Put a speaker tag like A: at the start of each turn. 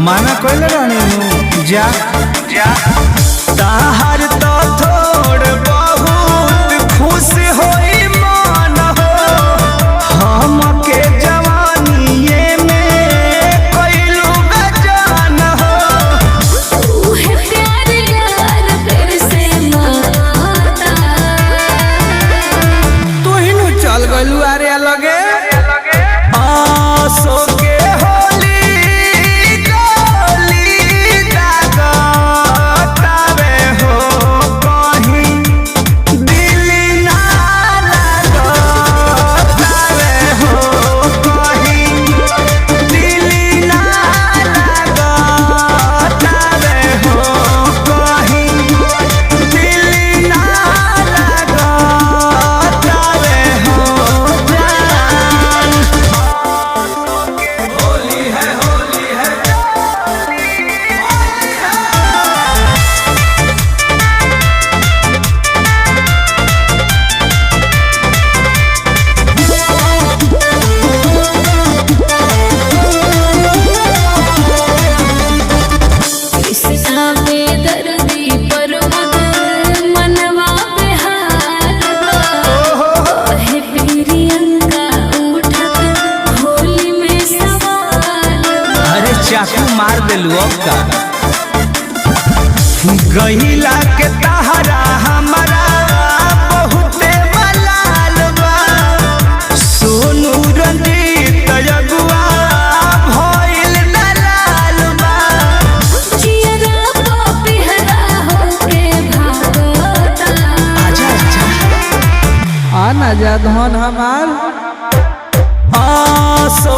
A: माना कोइले रहने जा जा ताहर तो थोड़ बहुत खुश होई मन हो हमके जवानीए में कोइलू गजान हो
B: उहे प्यार यार फिर से माता
A: तू ही नु चल गलू अरे लगे आसो के चाकू मार दिलू अब का गहिला के तहरा हमारा बहुते मलाल बा सोनू रंजीत अगुआ भइल दलाल बा
B: जियरा पिहरा होके भागता
A: आजा आजा आना जा धन हमार आसो